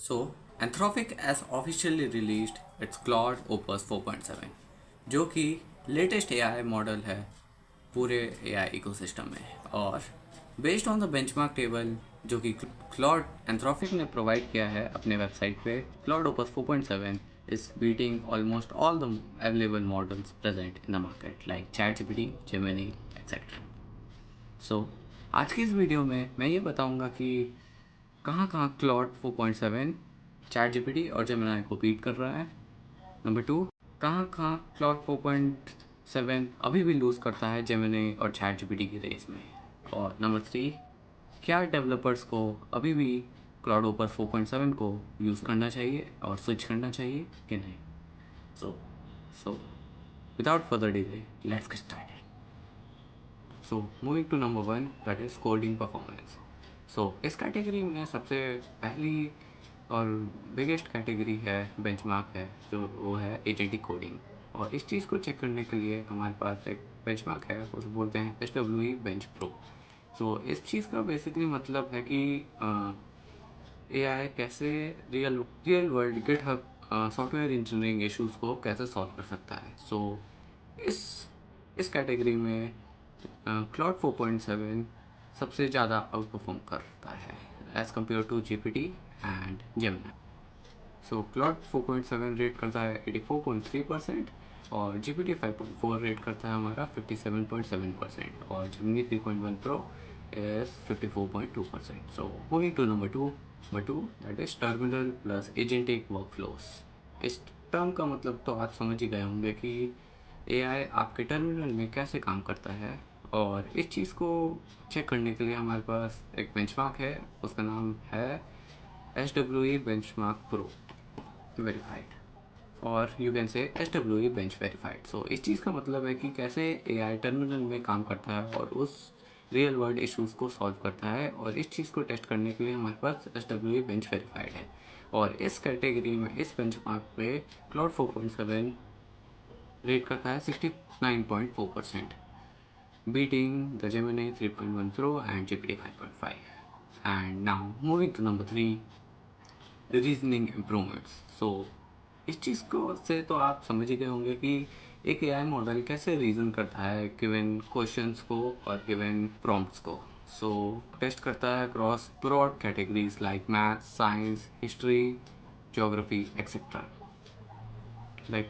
So, Anthropic has officially released its Claude Opus 4.7, जो कि latest AI model है पूरे एआई इकोसिस्टम में। और based on the benchmark table जो कि क्लॉड एंथ्रोपिक ने प्रोवाइड किया है अपने वेबसाइट पे, Claude Opus 4.7 is beating almost all the available models present in the market like ChatGPT, Gemini, etcetera. So आज की इस वीडियो में मैं ये बताऊंगा कि कहाँ कहाँ क्लॉड 4.7 ChatGPT और Gemini को बीट कर रहा है। नंबर 2, कहाँ कहाँ क्लॉड 4.7 अभी भी लूज़ करता है Gemini और ChatGPT की रेस में। और नंबर 3, क्या डेवलपर्स को अभी भी क्लॉड ओपस 4.7 को यूज़ करना चाहिए और स्विच करना चाहिए कि नहीं। So without further delay let's get started. So moving to number 1, that is coding performance. So इस कैटेगरी में सबसे पहली और बिगेस्ट कैटेगरी है, बेंचमार्क है, जो वो है एजेंटिक कोडिंग। और इस चीज़ को चेक करने के लिए हमारे पास एक बेंचमार्क है, उसे बोलते हैं SWE बेंच प्रो। सो इस चीज़ का बेसिकली मतलब है कि AI कैसे real world GitHub software engineering issues को कैसे सॉल्व कर सकता है। सो इस इस कैटेगरी में क्लाउड 4.7 सबसे ज़्यादा आउट परफॉर्म करता है as compare to GPT and Gemini। So Claude 4.7 rate करता है 84.3% और GPT 5.4 रेट करता है हमारा 57.7% और Gemini 3.1 Pro is 54.2%। So moving to number two, that is terminal plus agentic workflows। इस टर्म का मतलब तो आप समझ ही गए होंगे कि AI आपके टर्मिनल में कैसे काम करता है। और इस चीज़ को चेक करने के लिए हमारे पास एक बेंचमार्क है, उसका नाम है SWE बेंचमार्क प्रो वेरीफाइड, और you can say SWE bench verified. So इस चीज़ का मतलब है कि कैसे AI टर्मिनल में काम करता है और उस रियल वर्ल्ड इश्यूज़ को सॉल्व करता है। और इस चीज़ को टेस्ट करने के लिए हमारे पास SWE बेंच वेरीफाइड है। और इस कैटेगरी में इस बेंचमार्क पे क्लाउड 4.7 रेट करता है 69.4%, beating the Gemini 3.1 Pro and GPT 5.5। And now moving to number 3, the reasoning improvements। So इस चीज़ को से तो आप समझ ही गए होंगे कि एक AI मॉडल कैसे रीज़न करता है गिवन क्वेश्चंस को और गिवन प्रॉम्प्ट्स को। सो टेस्ट करता है across broad categories like maths, science, history, geography etcetera. Like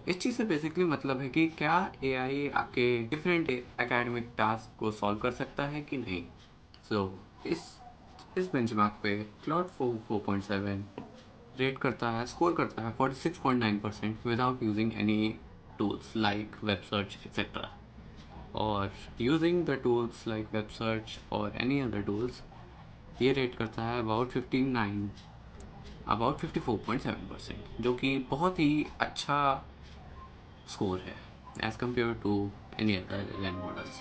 इस चीज़ से बेसिकली मतलब है कि क्या AI आपके डिफरेंट एकेडमिक टास्क को सॉल्व कर सकता है कि नहीं। सो इस बेंचमार्क पे क्लाउड 4.7 रेट करता है, स्कोर करता है 46.9% without using any tools like web search etcetera. और using the tools like web search और एनी अदर टूल्स ये रेट करता है अबाउट 54.7%, जो कि बहुत ही अच्छा स्कोर है as compared to any other LLM models.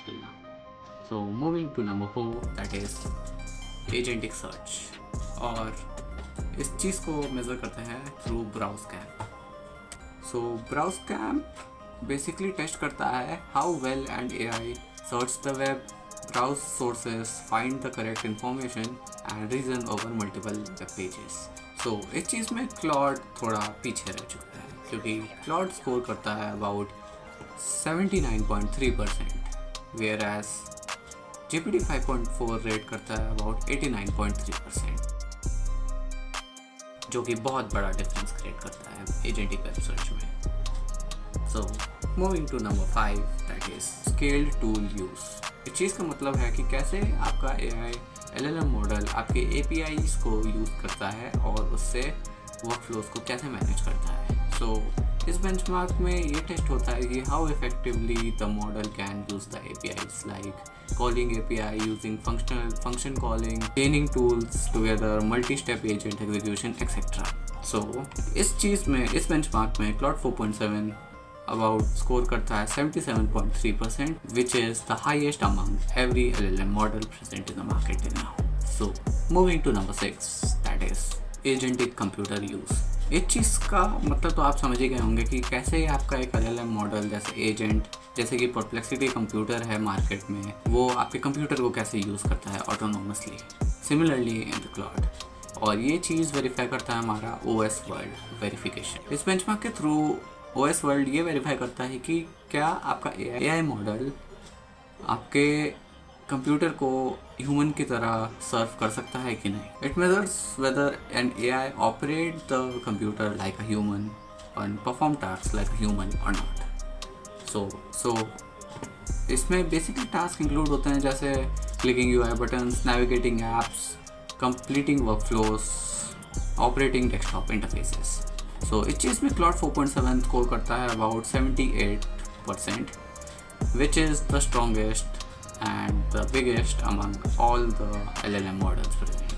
So moving to number 4, that is agentic search. और इस चीज़ को मेज़र करते हैं through BrowseComp. So BrowseComp basically test करता है how well and AI search the web, browse sources, find the correct information and reason over multiple web pages. So इस चीज़ में क्लॉड थोड़ा पीछे रह चुका है, क्योंकि क्लॉड स्कोर करता है about 79.3%, whereas GPT 5.4 rate करता है अबाउट 89.3%, जो कि बहुत बड़ा डिफरेंस क्रिएट करता है एजेंटिक वेब सर्च में। So moving to number 5, that is scaled tool use. इस चीज़ का मतलब है कि कैसे आपका AI LLM मॉडल आपके APIs को यूज़ करता है और उससे वर्कफ्लोज को कैसे मैनेज करता है। सो इस बेंचमार्क में ये टेस्ट होता है कि how effectively the model can use the APIs like calling API, using function calling, chaining tools together, multi-step agent execution, etc. So इस चीज़ में, इस बेंचमार्क में क्लाउड 4.7 अबाउट स्कोर करता है 77.3%, which is the highest among every LLM model present in the market till now. So moving to number 6, that is agentic computer use। इस चीज़ का मतलब तो आप समझ ही गए होंगे कि कैसे आपका एक LLM मॉडल जैसे एजेंट, जैसे कि परप्लेक्सिटी कंप्यूटर है मार्केट में, वो आपके कंप्यूटर को कैसे यूज़ करता है autonomously, similarly in the Claude. और ये चीज़ वेरीफाई करता है हमारा OS वर्ल्ड वेरिफिकेशन। इस बेंचमार्क के थ्रू OS वर्ल्ड ये वेरीफाई करता है कि क्या आपका AI मॉडल आपके कंप्यूटर को ह्यूमन की तरह सर्व कर सकता है कि नहीं। It measures whether an AI operate the computer like a human and perform tasks like a human or not. So इसमें बेसिकली टास्क इंक्लूड होते हैं जैसे clicking UI buttons, navigating apps, completing workflows, operating desktop interfaces. So इस चीज़ में Claude 4.7 score करता है about 78%, which is the strongest and the biggest among all the LLM models present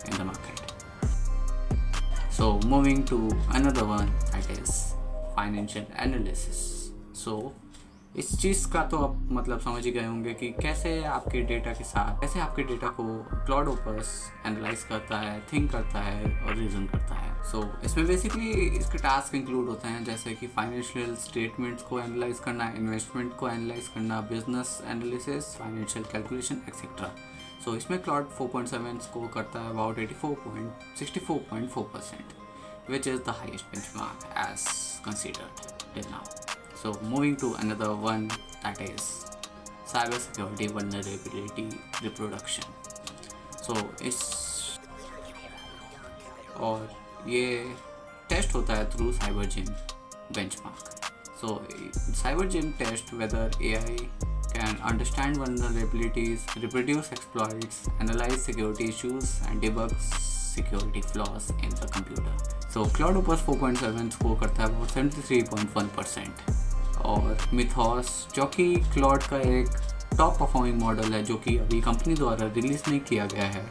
in the market. So moving to another one, that is financial analysis. So इस चीज़ का तो आप मतलब समझ ही गए होंगे कि कैसे आपके डेटा के साथ कैसे आपके डेटा को क्लाउड ओपस एनालाइज करता है, थिंक करता है और रीजन करता है। सो इसमें बेसिकली इसके टास्क इंक्लूड होते हैं जैसे कि फाइनेंशियल स्टेटमेंट्स को एनालाइज करना, इन्वेस्टमेंट को एनालाइज करना, business analysis, financial calculation etcetera. So इसमें क्लाउड 4.7 स्कोर करता है about 64.4%, which is the highest benchmark as considered till now. So moving to another one, that is cybersecurity vulnerability reproduction. So इस और ये test होता है through CyberGym benchmark. So CyberGym test whether AI can understand vulnerabilities, reproduce exploits, analyze security issues, and debug security flaws in the computer. So CloudOpus 4.7 score करता है about 73.1%। और mythos जो कि क्लाउड का एक टॉप परफॉर्मिंग मॉडल है जो कि अभी कंपनी द्वारा रिलीज नहीं किया गया है,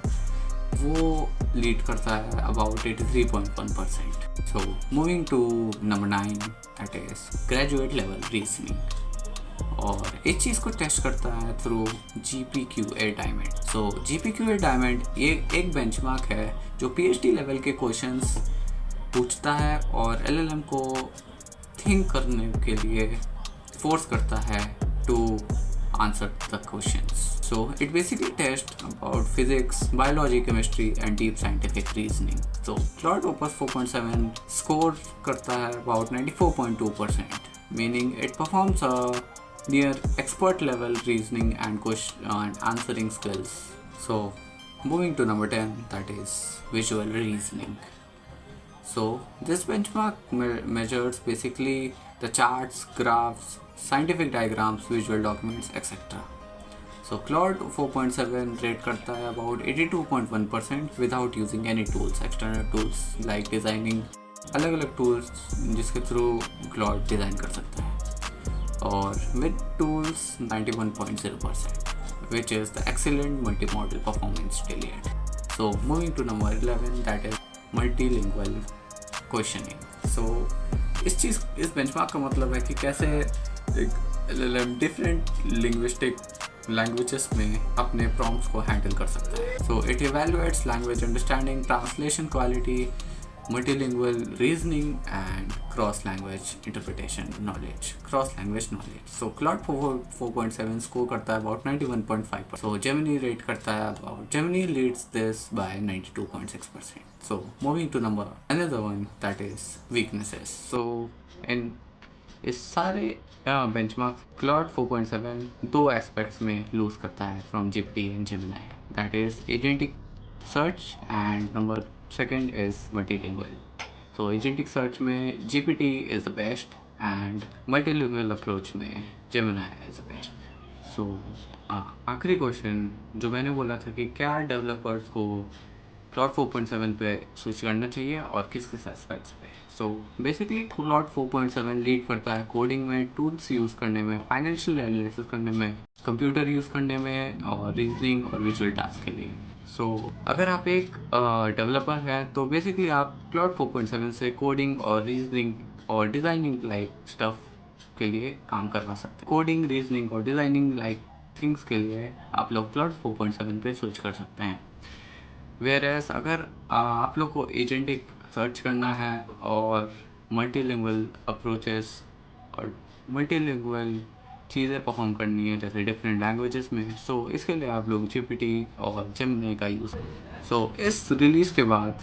वो लीड करता है about 83.1%। So moving to number 9, that is graduate level reasoning. और इस चीज़ को टेस्ट करता है through GPQA diamond. So GPQA diamond ये एक बेंचमार्क है जो PhD लेवल के क्वेश्चंस पूछता है और LLM को थिंक करने के लिए फोर्स करता है to answer the questions. So it basically test about physics, biology, chemistry and deep scientific reasoning. So Claude Opus 4.7 score करता है about 94.2%, meaning it performs a near expert level reasoning and question and answering skills. So moving to number 10, that is visual reasoning. So this benchmark measures basically the charts, graphs, scientific diagrams, visual documents, etc. So Claude 4.7 rate करता है about 82.1% without using any tools, external tools like designing, अलग अलग tools जिसके through Claude design कर सकता है, और with tools 91.0%, which is the excellent multimodal performance till yet. So moving to number 11, that is multilingual questioning. So इस benchmark का मतलब है कि कैसे एक LLM डिफरेंट लिंग्विस्टिक लैंग्वेजेस में अपने प्रॉम्प्ट्स को हैंडल कर सकता है। So it evaluates language understanding, translation quality, multilingual reasoning and cross language interpretation knowledge, cross language knowledge. So Claude 4.7 score करता है about 91.5%. So Gemini rate करता है about, Gemini leads this by 92.6%. So moving to another one, that is weaknesses. So in इस सारे benchmark Claude 4.7 दो aspects में loose करता है from GPT and Gemini, that is agentic search and number second is multilingual. So agentic search में GPT is the best and multilingual approach में Gemini is the best. So आखिरी question जो मैंने बोला था कि क्या डेवलपर्स को Claude 4.7 पे स्विच करना चाहिए और किस किस एस्पेक्ट्स पे। सो बेसिकली Claude 4.7 लीड करता है कोडिंग में, टूल्स यूज़ करने में, फाइनेंशियल एनालिसिस करने में, कंप्यूटर यूज़ करने में और रीजनिंग और विजुअल टास्क के लिए। सो अगर आप एक डेवलपर हैं तो बेसिकली आप Claude 4.7 से कोडिंग और रीजनिंग और डिज़ाइनिंग लाइक स्टफ के लिए काम करवा सकते हैं। कोडिंग, रीजनिंग और डिज़ाइनिंग लाइक थिंग्स के लिए आप लोग Claude 4.7 पे स्विच कर सकते हैं। वेयरएस अगर आप लोग को एजेंटिक सर्च करना है और मल्टीलिंगुअल अप्रोचेस और मल्टीलिंगुअल चीज़ें परफॉर्म करनी है जैसे डिफरेंट लैंग्वेजेस में, सो इसके लिए आप लोग जीपीटी और जेमिनी का यूज़। सो इस रिलीज़ के बाद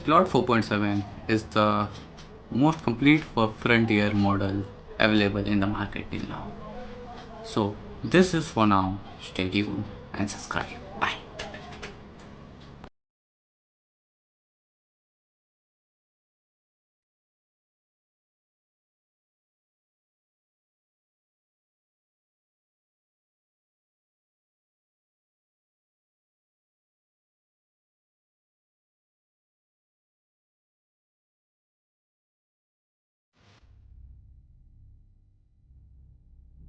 Claude 4.7 is the most complete for frontier model available in the market till now. So this is for now. Stay tuned and subscribe.